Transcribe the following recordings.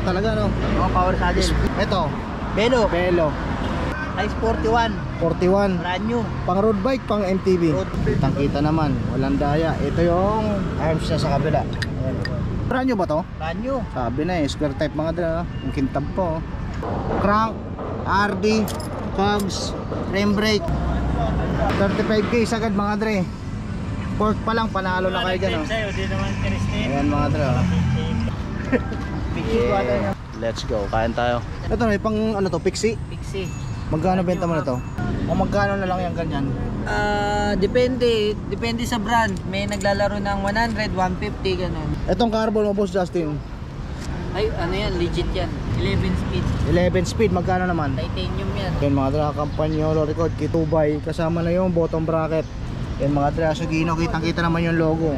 talaga, no? Oo, power saddle. Ito, Belo. Belo. Size 41. 41. Brand new. Pang road bike, pang MTB. Kitang-kita naman, walang daya. Ito yung arms niya sa kabila. Ayan. Brand new ba to? Brand new. Sabi na eh, square type mga dre, no? Yung kintab po. Crank, RD, cogs, frame brake. 35k sagad mga dre. Pork pa lang, panalo na kayo dyan, no? Ayan mga dre, oh. Yeah. Let's go, kain tayo. Ito na, pang ano to, Pixie? Pixie. Magkano benta mo na to? O magkano na lang yung ganyan? Depende sa brand. May naglalaro ng 100, 150 ganun. Itong carbon mo, Boss Justin? Ay, ano yan, legit yan. 11 speed. 11 speed, magkano naman? Titanium yan. Yan mga dra, Campagnolo record, Kitubay, kasama na yung bottom bracket. Yan mga dra, Sugino, kitang-kita naman yung logo.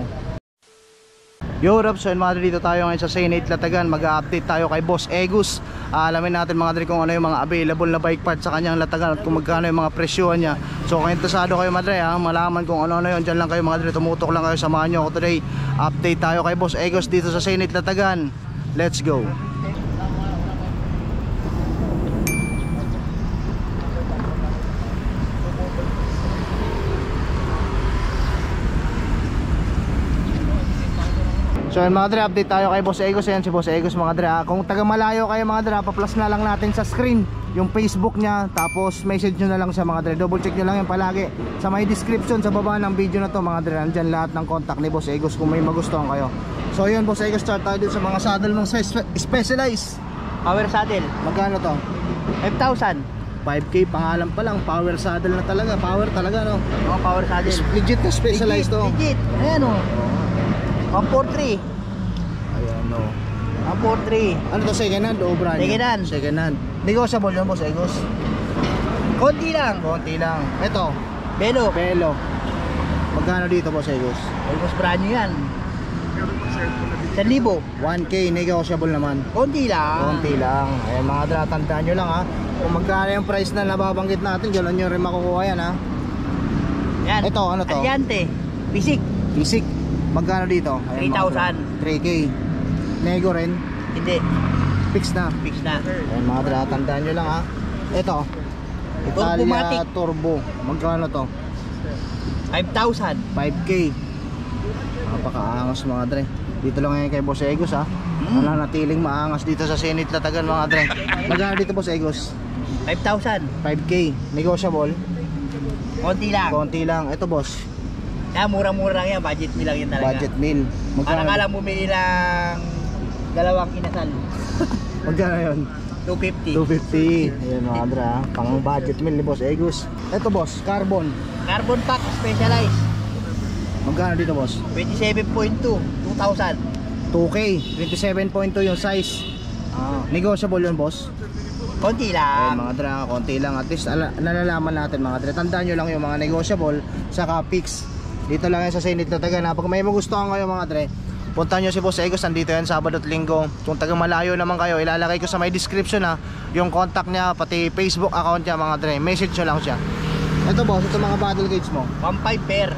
Yo, Rob, so yan mga dra, dito tayo ngayon sa Senate Latagan. Mag-update tayo kay Boss Egus. Alamin natin mga dra kung ano yung mga available na bike parts sa kanyang Latagan at kung magkano yung mga presyohan niya. So kung interesado kayo mga dra, malaman kung ano yun, dyan lang kayo mga dra, tumutok lang kayo, samahan nyo ako today. Update tayo kay Boss Egus dito sa Senate Latagan. Let's go. So yun mga dre, update tayo kay Boss Egus. Yan si Boss Egus mga dre. Kung taga malayo kayo mga dre, pa-plus na lang natin sa screen yung Facebook niya, tapos message nyo na lang siya mga dre. Double check nyo lang yan palagi sa may description sa baba ng video na to mga dre. Nandyan lahat ng contact ni Boss Egus kung may magustuhan kayo. So yun Boss Egus, start tayo dito sa mga saddle ng Specialized. Power saddle. Magkano to? 5,000. 5k, pangalan pa lang, power saddle na talaga. Power talaga, no? Oo, power saddle. Legit na Specialized to. Legit. Ayan o. 143. Ayan, no. 143. Ano to, second hand o brand new? Second hand. Second hand. Negotiable yun, Boss Egus? Konti lang. Konti lang. Ito, Belo. Belo. Magkano dito, Boss Egus? Almost brand new yan. 1,000. 1k, negotiable naman. Konti lang. Konti lang. Ayan mga dra, tandaan nyo lang ha. Kung magkano yung price na nababanggit natin, gano'n nyo rin makukuha yan ha. Yan. Ito, ano to? Aliante. Basic. Basic. Magkano dito? 3,000. 3k. Nego rin. Hindi. Fix na. Fix na. Ayan mga dra, tandaan nyo lang ha. Ito, Italia Turbomatic. Turbo. Magkano to? 5,000. 5k. Napakaangas mga dre. Dito lang ngayon kay Boss Egus ha. Nananatiling maangas dito sa Senate Latagan mga dre. Magkano dito Boss Egus? 5,000. 5k. Negotiable. Konti lang. Konti lang. Ito boss, Kaya mura-mura lang yan. Budget meal lang yan talaga. budget meal. Para Magkano? ka lang bumili ng dalawang inasal. Magkano yun? 250. 250. Ayan mga dre ha. Pang budget meal ni Boss Egus. Ito boss, carbon. Carbon pack specialized. Magkano dito boss? 27.2. 2,000. 2k. 27.2 yung size. Negotiable yun boss. Konti Ayan lang. mga dre, konti lang. At least nalalaman natin mga dre. Tandaan nyo lang yung mga negotiable saka fix. Dito lang yan sa Senate Latagan. Pag may magustuhan kayo mga dre, punta nyo si Boss Egus. Nandito yan Sabado at Linggo. Kung taga malayo naman kayo, ilalagay ko sa may description ha, yung contact niya, pati Facebook account niya mga dre. Message nyo lang siya. Ito boss, ito mga battle cage mo. 1.5 pair.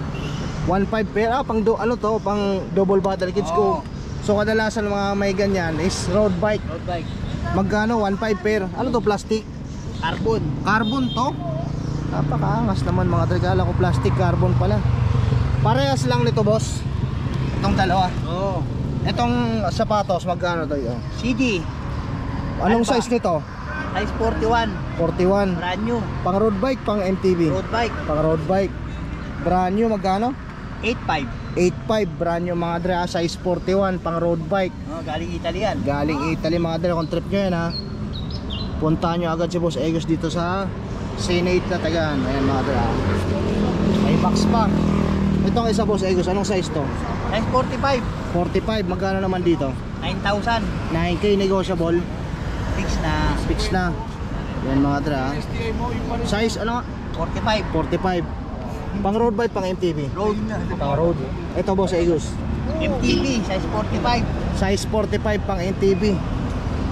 1.5 pair, pang ano to, pang double battle cage ko. So kadalasan mga may ganyan is road bike. Road bike. Magkano? 1.5 pair. Ano to, plastic? Carbon. Carbon to? Napakaangas naman mga dre. Kala ko plastic, carbon pala. Parehas lang nito boss. Itong dalawa. Oo. Itong sapatos, magkano to yun? CD. Anong Alpha. size nito? Size 41. 41. Brand new. Pang road bike, pang MTB. Road bike. Pang road bike. Brand new, magkano? 8.5. 8.5, brand new mga dre. Size 41, pang road bike. Oh, galing Italy yan. Galing Italy mga dre. Kung trip nyo yan ha, puntahan nyo agad si Boss Egus dito sa Senate Latagan. Ayan mga dre ha. May box pa. Itong isa Boss Egus, anong size to? Size 45. 45, magkano naman dito? 9,000. 9k, negotiable. Fix na. Fix na. Yan mga dre ha. Size ano nga? 45. 45. Pang road bike, pang MTB. Road. Pang road. Ito Boss Egus, MTB. Size 45. size 45 pang MTB.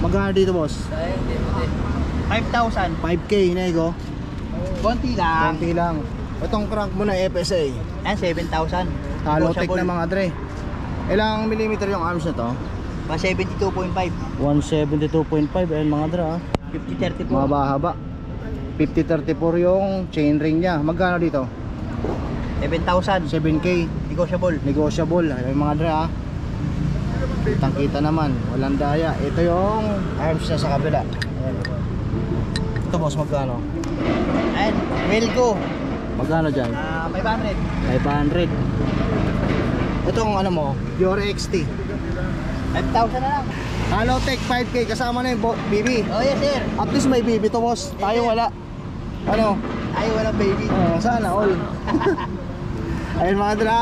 Magkano dito boss? 5,000. 5k, nego. Konti lang. Konti lang. Itong crank mo na FSA. Yan, 7,000. Halotek na mga dre. Ilang millimeter yung arms na to? 172.5. 172.5. Ayun mga dra, 50-30 po. mahaba-haba. 50-34 yung chain ring niya. Magkano dito? 7,000. 7K. Negotiable. Negotiable. Ayun mga dra, kitang kita naman, walang daya. Ito yung arms niya sa kabila. Ayan. Ito boss, magkano? And Wilco. Magkano dyan? 500. 500. Itong ano mo, Fiore XT 5,000 na lang. Halotech 5K, kasama na yung BB. Oh yes sir. At least may BB to boss, tayo wala. Ano? Ay walang baby. Sana all. Ayun mga dra,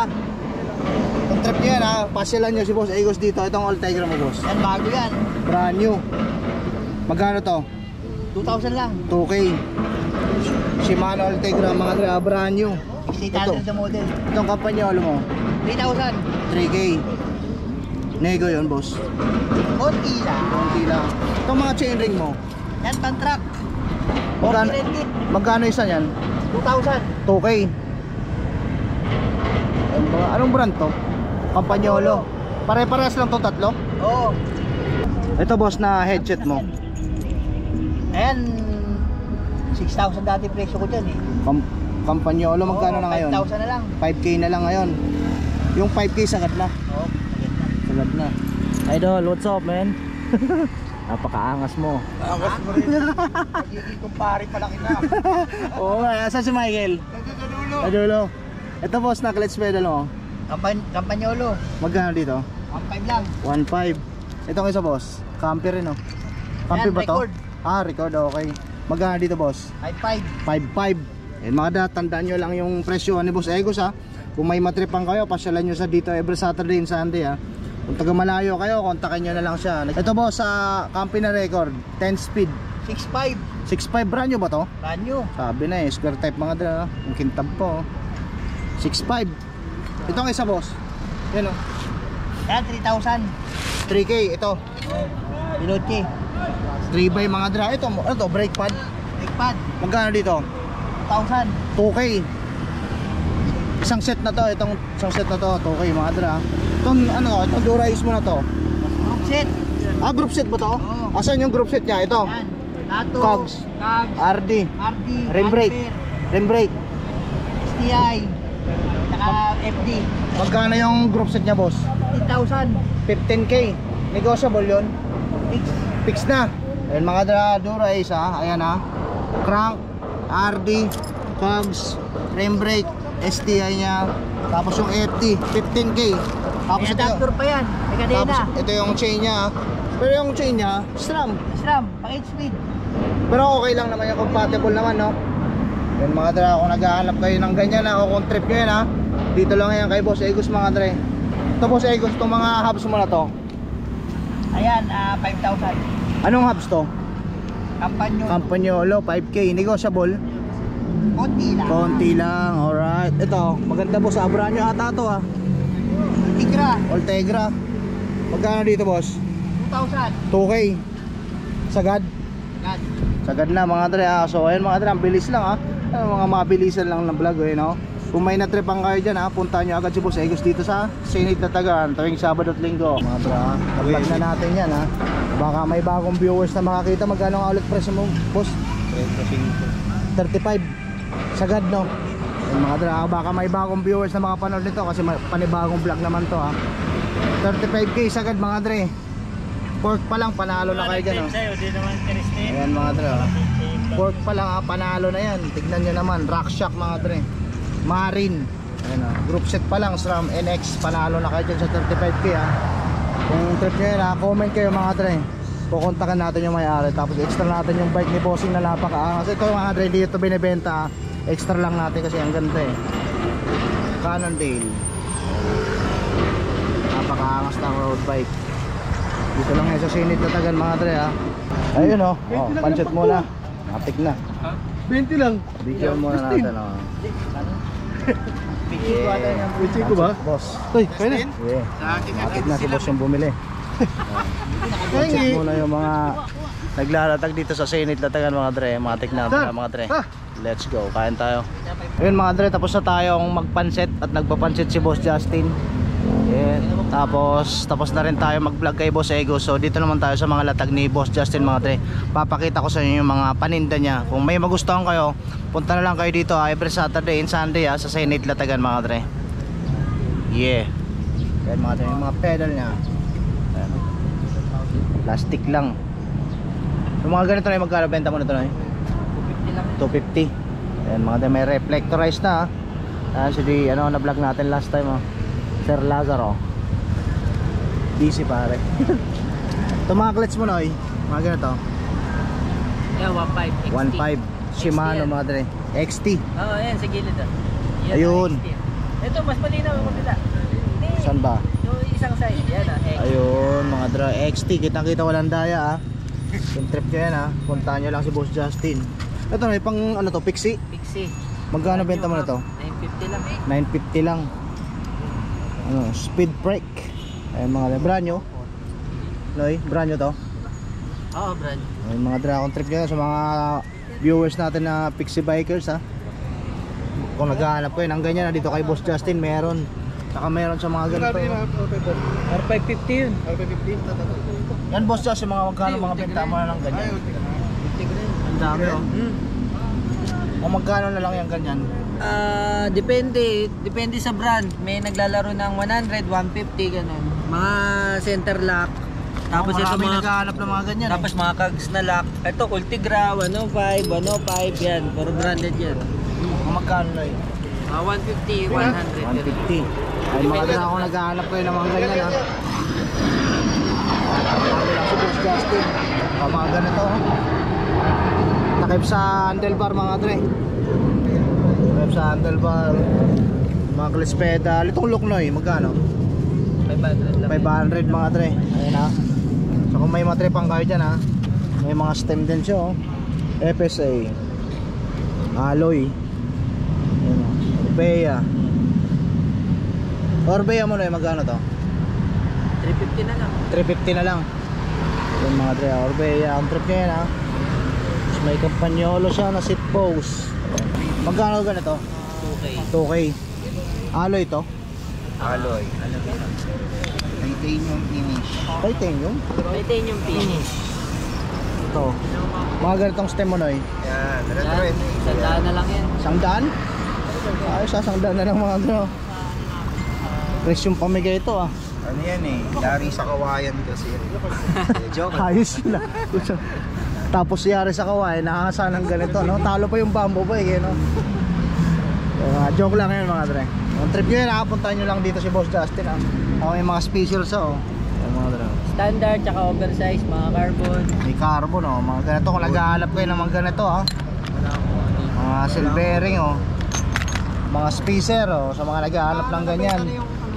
kung trip nyo yan ha, pasyalan nyo si Boss Egos dito. Itong Ultegra mo boss, Yan bago yan. brand new. Magkano to? 2,000 lang. 2K. Shimano Ultegra mga dra, brand new. 6,800 sa model. Itong kampanyolo mo, 3,000. 3K. Nego yun boss, Konti lang. konti lang. Itong mga chain ring mo, Yan pan-truck. magkano, 40 kit. magkano isa yan? 2,000. 2K. Anong brand to? Campagnolo. Pare-parehas lang to tatlo? Oo. Ito boss na headset mo. Ayan. 6,000 dati presyo ko dyan eh. Campagnolo, magkano na ngayon? 5,000 na lang. 5K na lang ngayon. Yung 5K sagad na. Oo. Sagad na. Idol, what's up man? Napakaangas mo. Angas mo rin. Magiging kumpare pala kita. Oo nga, asan si Michael? Nagdudulo. Adulo. Ito boss na clutch pedal mo. Campagnolo. Magkano dito? 1,500 lang. 1.5. Itong isa boss, camper rin oh. Camper Yan, ba to? record. Ah, record, okay. Magkano dito boss? 5,500. 5.5. Eh mga da, tandaan nyo lang yung presyo ni Boss Egos ha. Kung may matripan kayo, pasyalan nyo sa dito every Saturday and Sunday ha. Kung taga malayo kayo, kontakin nyo na lang siya. Ito boss, sa company record, 10 speed 6,500. 6.5, brand new ba to? Brand new. Sabi na eh, square type mga da. Yung kintab po 6.5. Itong isa boss, yan o, Yan 3,000. 3K. Ito Pilote. 3 by mga dra. Ito, ano to, brake pad. Brake pad. Magkano dito? 1,000. 2K. Isang set na to, itong isang set na to, 2K mga dra. Itong ano, itong Dura-Ace mo na to. Group set. Ah, group set ba to? Oo. Asan yung group set niya? Ito. Yan. Nato. Cogs. Cogs. RD. RD. Rim brake. Rim brake. STI. Saka FD. Magkano yung group set niya boss? 15,000. 15K. Negotiable yun. Fix. Fix na. Ayan mga Dura-Ace ha. Ayan ha. Crank, RD, cogs, rim brake, STI niya. Tapos yung FD, 15K. Tapos May ito, adapter pa yan. May kadena. tapos ito yung chain niya ha. Pero yung chain niya, SRAM. SRAM. Pang 8 speed. Pero okay lang naman yung compatible naman no. Yan mga dra, kung naghahanap kayo ng ganyan na o kung trip nyo yan ha, dito lang yan kay Boss Egos mga dra. Ito Boss Egos, itong mga hubs mo na to, Ayan. 5,000. anong hubs to? Campagnolo. Campagnolo, 5K, negotiable? Konti lang. Konti lang, alright. Ito, maganda boss, brand nyo ata to ha. Tigra. Ultegra. Magkano dito boss? 2,000. 2K. Sagad? Yan. Sagad na mga dre ha. So ayun mga dre, ang bilis lang ha. Mga mabilisan lang ng vlog eh no. Kung may natripang kayo dyan ha, punta nyo agad si Boss Egos dito sa Senate Latagan tuwing Sabado at Linggo. Mga dre ha, vlog na natin yan ha. Baka may bagong viewers na makakita. Magkano ang ulit presyo mo boss? 35. Sagad no. Ayun, mga dre ha, baka may bagong viewers na makapanood nito kasi panibagong vlog naman to ha. 35K sagad mga dre. Pork pa lang panalo na kayo dyan oh. Ayan mga dre oh. Pork pa lang panalo na yan. Tignan nyo naman, Rock Shock mga dre, Marine. Ayan oh. Group set pa lang, SRAM NX. Panalo na kayo dyan sa 35K ha. Kung trip nyo yan ha, comment kayo mga dre. Kukontakan natin yung may-ari. Tapos extra natin yung bike ni Bossing na napaka-angas. Ito mga dre, dito binibenta ha. Extra lang natin kasi ang ganda eh. Cannondale. Napaka-angas ng road bike. Dito lang sa Senate Latagan mga dre ha. Ayun oh, pancet muna. Matik na. 20 lang. Bigyan muna natin oh. Pichi ko ba? Boss. Uy, kaya na. Yeah. Matik na si boss yung bumili. Pancet muna yung mga naglalatag dito sa Senate Latagan mga dre. Matik na mga dre. Let's go, kain tayo. Ayun mga dre, tapos na tayong magpanset at nagpapanset si Boss Justin. Yan. Tapos na rin tayo mag-vlog kay Boss Ego. So dito naman tayo sa mga latag ni Boss Justin mga tre. Papakita ko sa inyo yung mga paninda niya. Kung may magustuhan kayo, punta na lang kayo dito every Saturday and Sunday sa Senate Latagan mga tre. Yeah. Yan mga tre, yung mga pedal niya. Ayan. Plastic lang. Yung mga ganito na magkano benta mo na ito na 250 lang. 250. Ayan mga tre, may reflectorized na. Actually na vlog natin last time Sir Lazaro. Busy pare. Ito mga clutch mo Noy. Mga ganito. Yeah, 1.5 XT. 1.5 Shimano XT yan. mga tre. XT. Oo, yan sa gilid Yan, Ayun. XT. Ito mas malinaw yung kapila. Saan ba? Yung isang side, yan XT. Ayun mga dra. XT. Kitang kita walang daya Yung trip nyo yan puntahan nyo lang si Boss Justin. Ito na pang ano to, Pixie. Pixie. Magkano benta mo na to? 950 lang. 950 lang. Speed brake. Ayun mga brand nyo. Noy, brand nyo to. Oo, brand. Ayun mga Dragon trip nyo sa mga viewers natin na Pixie Bikers Kung naghahanap ko ng ganyan dito kay Boss Justin meron. Saka meron sa mga ganito. R550 yun. Yan Boss Justin, mga magkano mga benta mo na ng ganyan? Ang dami Kung magkano na lang yung ganyan? Depende sa brand. May naglalaro ng 100, 150 ganun. Mga center lock. Tapos ito marami mga naghahanap ng mga ganyan tapos mga cogs na lock. Ito Ultigra 105, 105 yan. Puro branded yan. Kung magkano na 150, 100. 150. Ay mga na ako naghahanap ko ng mga ganyan Sabi lang si Boss Justin. Mga ganito Takip sa handlebar mga tre. Takip sa handlebar. Mga clutch pedal. Itong look Noy, magkano? 500 lang. 500 mga tre. Ayun So kung may mga trepang kayo dyan may mga stem din siya FSA alloy. Ayun Orbea mo na magkano to? 350 na lang. 350 na lang. Yung mga tre Orbea ang trip niya yan Tapos may Campagnolo siya na seat post. Magkano ganito? 2K. 2K. Alloy to? Alloy. Titanium finish. Titanium? Titanium finish. Ito. Mga ganitong stem mo Noy. Yan, Yan, sandaan na lang yan. 100? Ayos sasangdaan na lang mga ano. Presyong pamigay ito Ano yan yari sa kawayan kasi. Joke. Ayos sila. Tapos yari sa kawain, nakakasa ng ganito Talo pa yung bamboo bike joke lang yun mga dre. Ang trip nyo yun, nakapuntahan nyo lang dito si Boss Justin may mga specials mga dre. Standard tsaka oversize, mga carbon. May carbon mga ganito. Kung naghahanap kayo ng mga ganito mga silvering mga spacer sa mga naghahanap ng ganyan.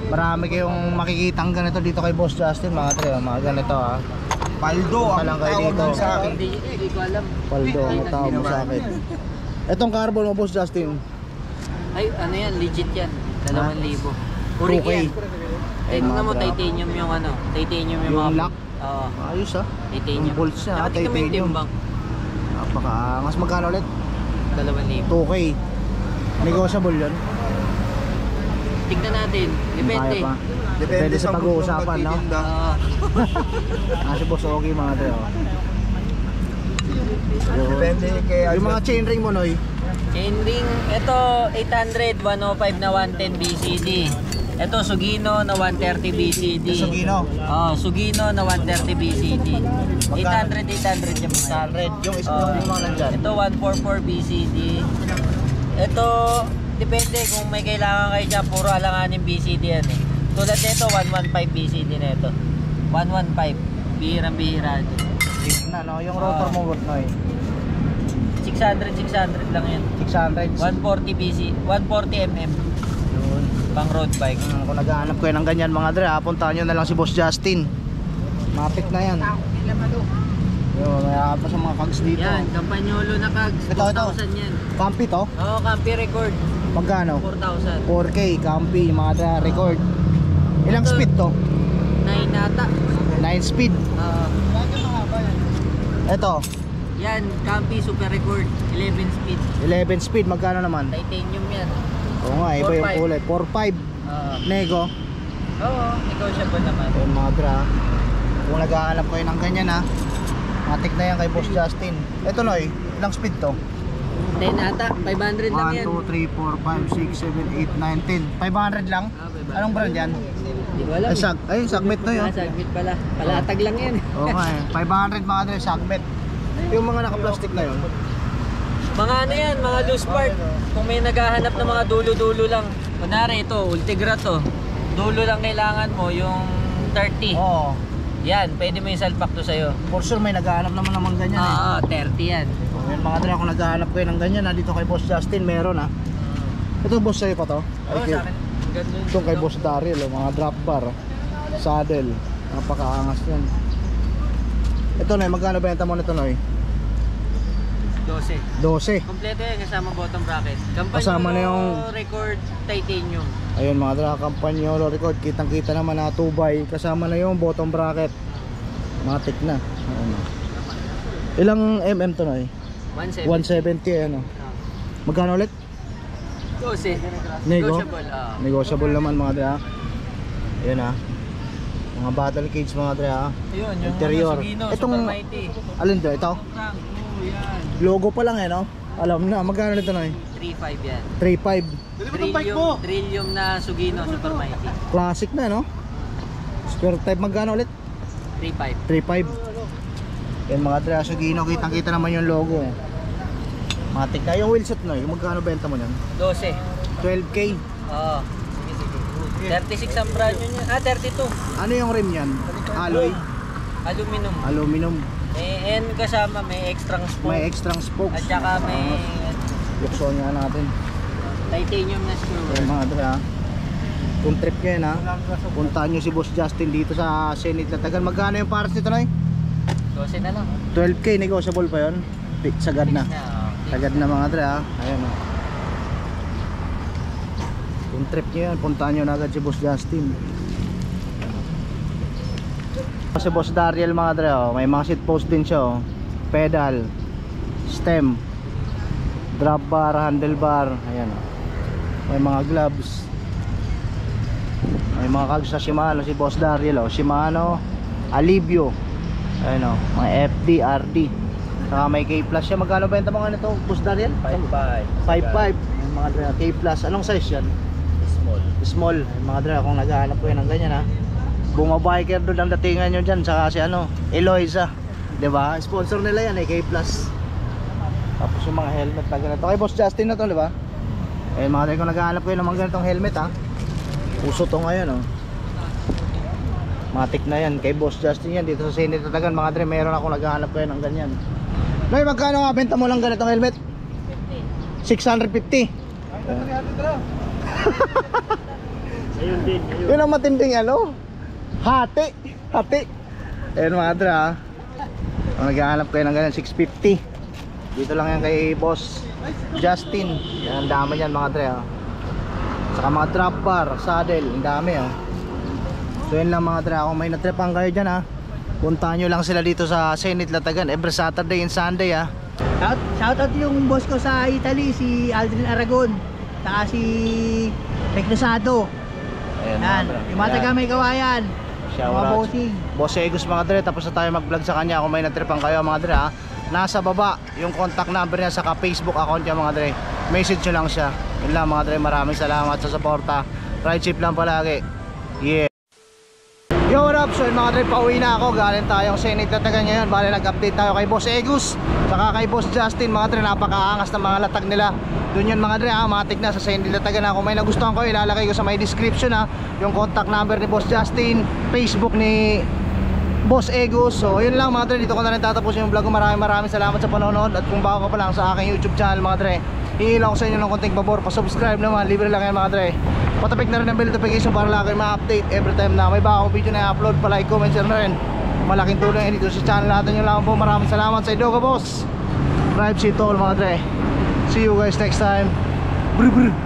Marami kayong makikitang ganito dito kay Boss Justin mga tre. Mga ganito Paldo ang kayo tawag dito. sa akin. Hindi ko alam. Paldo ang tawag mo sa akin. Itong carbon mo Boss Justin Ay, ano yan, legit yan. 2,000. 2K. Urik yan. Ay, Tingnan mo, mga titanium yung titanium yung Yung mga lock? Oo, Ayos titanium. Yung bolts niya Nakatingin mo yung titanium. timbang. Napakaangas. Magkano ulit? 2,000. 2K. Negotiable yun. Tignan natin. Depende. Kaya pa. Depende sa pag-uusapan magtitinda. Si Boss Ogie mga tre Depende kay Yung mga chainring mo Noy. Chainring, ito 800, 105 na 110 BCD. Ito Sugino na 130 BCD. Sugino. Sugino na 130 BCD. 800 yung 100. Yung mga nandyan. Ito 144 BCD. Ito depende kung may kailangan kayo dyan, puro alanganin BCD yan Tulad nito 115 BCD na ito. 115. Bihirang-bihira ito. Yung rotor mo Noy. 600 lang yan. 600. 140 BC, 140 mm. Yun. Pang road bike. Kung naghahanap kayo ng ganyan mga dre, puntahan nyo na lang si Boss Justin. Mapit na yan. Yun, mayroon pa sa mga cogs dito. Yan, Campagnolo na cogs. Ito. 4,000 yan. Campi to? Oo, Campi record. Magkano? 4,000. 4K, Campi, mga dre, record. Ilang Ito. speed to? 9 nata. 9 speed. Ito, Yan, Campi super record. 11 speed. 11 speed, magkano naman? Titanium yan. Oo nga, iba yung 4.5. kulay. 4.5 nego. Oo, negotiable naman. Ayun mga dra. Kung naghahanap kayo ng ganyan ha, matik na yan kay Boss Justin. Ito Noy, ilang speed to? 10 ata, 500 lang 1, yan. 2, 3, 4, 5, 6, 7, 8, 9, 10 500 lang? Ah, 500. Anong brand yan? Hindi ko alam. Ayun, Sagmet Noy oh. Sagmit pala. Palatag lang yan. Oo nga eh, 500 mga dra, Sagmet. Yung mga naka-plastic na yun. Mga ano yan, mga loose part. Kung may naghahanap ng mga dulo-dulo lang. Kunwari ito, Ultegra to. Dulo lang kailangan mo, yung 30. Oo. Yan, pwede mo yung salpak to sa'yo. For sure may naghahanap naman ganyan eh. Oo, 30 yan. Ayun mga dra, kung naghahanap kayo ng ganyan dito kay Boss Justin meron ha. Ito boss sa'yo pa to? Oo, sa akin. Ganun. Ito kay Boss Daryl, mga drop bar, saddle, napakaangas yan. Ito Noy, magkano benta mo nito Noy? 12. 12. Kompleto yan, kasama bottom bracket. Kasama na yung- record titanium. Ayun mga dra, Campagnolo record, kitang kita naman na 2x, kasama na yung bottom bracket. Matik na. Ayun. Ilang mm to Noy? 170. 170 ano. Magkano ulit? 12. Nego? Negotiable. Negotiable naman mga dra. Ayun ha. Mga battle cage mga dra ha. Ayun, yung Interior. Sugino, Itong- Super Mighty. Alin to? Ito? Frank, yan. Logo pa lang eh no? Alam na, magkano nito Noy? 3.5 yan. 3.5. Trillium na Sugino, Super Mighty. Classic na no? Spare type magkano ulit? 3.5. 3.5. Yan mga dra, Sugino, kitang kita naman yung logo. Matik na yung wheelset Noy, magkano benta mo yan? 12. 12k. Oo. Sige, sige. 36 ang brand nyo niya. 32. Ano yung rim yan? Alloy? Aluminum. Aluminum. And kasama may extra spoke. May extra spokes. At saka may Yukson nga natin. titanium na screw. Yan mga dra. Kung trip nyo yan ha, puntahan nyo si Boss Justin dito sa Senate Latagan. Magkano yung pares nito Noy? 12 na lang. 12k, negotiable pa yun? Sagad na. Sagad na mga dra ha. Ayan o. Kung trip nyo yan, puntahan nyo na agad si Boss Justin. Si Boss Daryl mga dra oh, may mga seat post din siya oh. Pedal, stem, drop bar, handlebar. Ayan oh. May mga gloves. May mga kag sa Shimano si Boss Daryl oh. Shimano Alivio. Ayan oh, mga FD, RD. Saka may K Plus siya. Magkano benta mga nito Boss Daryl? 5.5. 5.5. Mga dra, K Plus. Anong size yan? Small. Small. Mga dra, kung naghahanap ko yun ng ganyan ha, bumabiker doon ang datingan nyo dyan. Saka si ano, Eloisa, diba? Sponsor nila yan eh, K Plus. Tapos yung mga helmet na ganito kay Boss Justin na to, diba? Eh mga dra, kung naghahanap ko yun ng mga ganitong helmet ha, uso to ngayon oh. Matik na yan, kay Boss Justin yan. Dito sa Senate Latagan mga dra, meron ako naghahanap ko yun ng ganyan. Noy, magkano nga benta mo lang ganitong helmet? 650. Ayun din. Yun ang matinding ano, hati. Ayun mga dra ha. Kung naghahanap kayo ng ganyan, 650. Dito lang yan kay Boss Justin. Yan, ang dami yan mga dra ha. Saka mga drop bar, saddle, ang dami ha. So yun lang mga dra, kung may natripan kayo dyan ha, puntahan nyo lang sila dito sa Senate Latagan every Saturday and Sunday ha. Shoutout yung boss ko sa Italy, si Aldrin Aragon, saka si Reclusado. Ayan, Yan, yung mga taga may kawayan. Shout Mga out. bossing. Boss Egus mga dre, tapos na tayo mag-vlog sa kanya. Kung may natripan kayo mga dre ha, nasa baba yung contact number niya, saka Facebook account niya mga dre. Message nyo lang siya. Yun lang mga dre, maraming salamat sa suporta. Ride safe lang palagi. Yeah. Yo, what up? So yun mga dre, pauwi na ako. Galing tayong Senate Latagan ngayon. Bale nag-update tayo kay Boss Egus, saka kay Boss Justin mga dre. Napakaangas ng mga latag nila. Doon yun mga dre ha, matik na sa Senate Latagan ha. Kung may nagustuhan ko, ilalagay ko sa may description ha, yung contact number ni Boss Justin, Facebook ni Boss Egus. So yun lang mga dre, dito ko na rin tatapos yung vlog ko. Maraming salamat sa panonood. At kung bago ka pa lang sa aking YouTube channel mga dre, hihilang ko sa inyo ng konting pabor, pa-subscribe naman, libre lang yan mga dre. Patapik na rin ang bell notification para lagi ma-update every time na may bagong video na i-upload. Pa-like, comment, share na rin. Malaking tulong yan dito sa channel natin. Yun lang po, maraming salamat sa Idoga Boss. Drive safe to all mga dre. See you guys next time. Brr brr.